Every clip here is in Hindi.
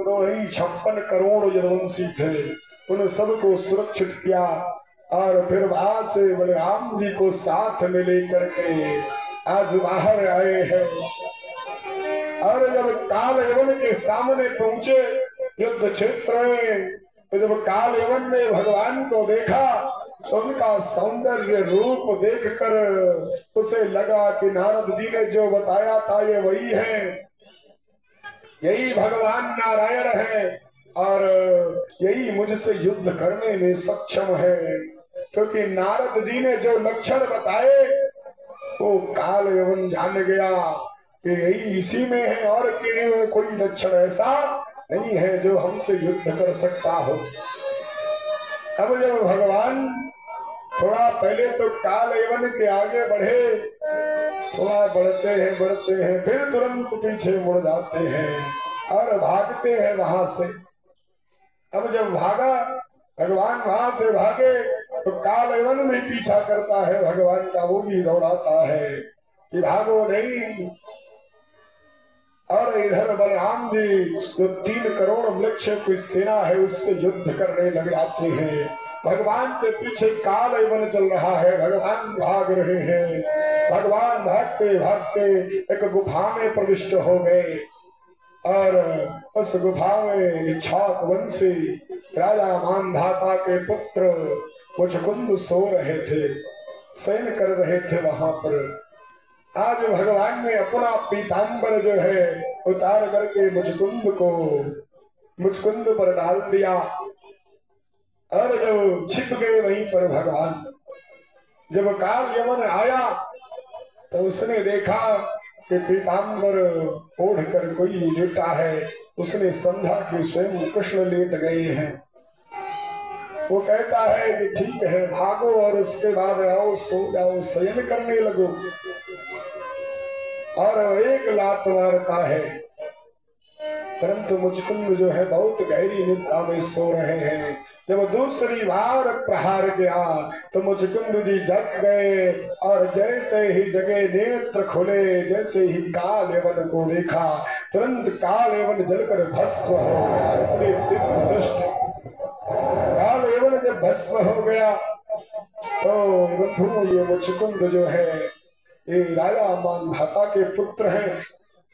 तो ही 56 करोड़ यदुवंशी थे, उन सबको सुरक्षित किया और फिर वहां से बलराम जी को साथ में लेकर के आज बाहर आए हैं। और जब काल यवन के सामने पहुंचे युद्ध क्षेत्र में, तो जब काल यवन ने भगवान को देखा तो उनका सौंदर्य रूप देखकर उसे लगा कि नारद जी ने जो बताया था ये वही है, यही भगवान नारायण है और यही मुझसे युद्ध करने में सक्षम है। क्योंकि नारद जी ने जो लक्षण बताए वो काल यवन जान गया कि यही इसी में है और किसी में कोई लक्षण ऐसा नहीं है जो हमसे युद्ध कर सकता हो। अब जब भगवान थोड़ा पहले तो काल यवन के आगे बढ़े, थोड़ा बढ़ते हैं फिर तुरंत पीछे मुड़ जाते हैं और भागते हैं वहां से। अब जब भागा भगवान वहां से भागे तो काल यवन भी पीछा करता है भगवान का, वो भी दौड़ाता है कि भागो नहीं। और इधर बलराम जी जो 3 करोड़ वृक्ष की सेना है उससे युद्ध करने लग जाते हैं। भगवान के पीछे काल यवन चल रहा है, भगवान भाग रहे हैं। भगवान भागते भागते एक गुफा में प्रविष्ट हो गए और उस गुफा में इक्ष्वाकु वंशी राजा मांधाता के पुत्र मुचकुंद सो रहे थे, शयन कर रहे थे वहां पर। आज भगवान ने अपना पीतांबर जो है उतार करके मुचकुंद पर डाल दिया और जब छिप गए वहीं पर भगवान। जब काल यवन आया तो उसने देखा कि पीतांबर ओढ़ कर कोई लेटा है, उसने समझा कि स्वयं कृष्ण लेट गए हैं। वो कहता है कि ठीक है भागो और उसके बाद आओ सो जाओ, शयन करने लगो। और एक लात मारता है, परंतु मुचकुंद जो है बहुत गहरी निद्रा में सो रहे हैं। जब दूसरी बार प्रहार किया तो मुचकुंद जी जग गए और जैसे ही जगे नेत्र खुले, जैसे ही काल यवन को देखा तुरंत काल यवन जलकर भस्म हो गया। इतनी तीव्र दृष्टि काल यवन जब भस्म हो गया तो बंधु ये मुचकुंद जो है ये राजा मांधाता के पुत्र हैं।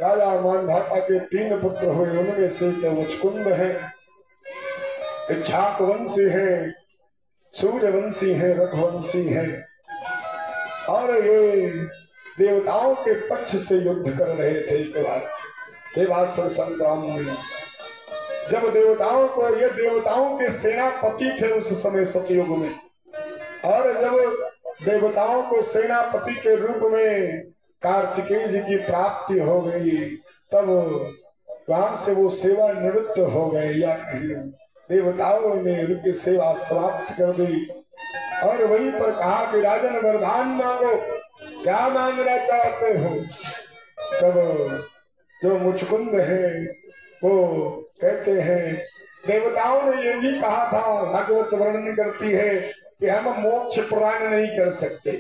राजा मांधाता के 3 पुत्र हुए, उनमें से एक मुचकुंद है, इक्ष्वाकु वंशी है, सूर्यवंशी है, रघुवंशी है। और ये देवताओं के पक्ष से युद्ध कर रहे थे एक बार देवासुर संग्राम में। जब देवताओं के सेनापति थे उस समय सतयुग में, और जब देवताओं को सेनापति के रूप में कार्तिकेय जी की प्राप्ति हो गई तब वहां से वो सेवा निवृत्त हो गए, या कहीं देवताओं ने उनकी सेवा समाप्त कर दी। और वहीं पर कहा कि राजन वरदान मांगो, क्या मांगना चाहते हो। तब जो मुचकुंद है वो कहते हैं देवताओं ने ये भी कहा था, भागवत वर्णन करती है कि हम मोक्ष प्रदान नहीं कर सकते,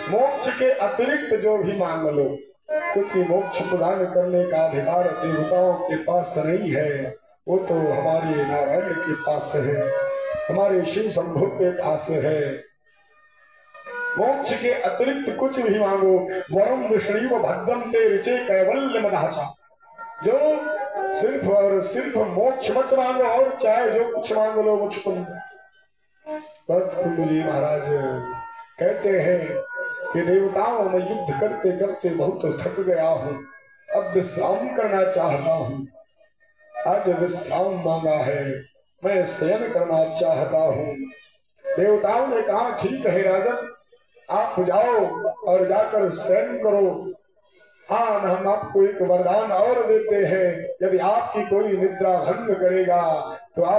मोक्ष के अतिरिक्त जो भी मांग लो, क्योंकि मोक्ष प्रदान करने का अधिकार देवताओं के पास नहीं है, वो तो हमारे नारायण के पास है, हमारे शिव शंभु के पास है। मोक्ष के अतिरिक्त कुछ भी मांगो, वरम विष्णु भद्रम ते ऋचे कैवल्य मदाचा, जो सिर्फ और सिर्फ मोक्ष मत मांगो और चाहे जो कुछ मांग लो मुचकुंद। भरतकुंड जी महाराज कहते हैं कि देवताओं में युद्ध करते करते बहुत थक गया हूँ, अब विश्राम करना चाहता हूँ। आज विश्राम मांगा है, मैं शयन करना चाहता हूँ। देवताओं ने कहा ठीक है राजन, आप जाओ और जाकर शयन करो। हाँ, हम आपको एक वरदान और देते हैं, यदि आपकी कोई निद्रा भंग करेगा तो आप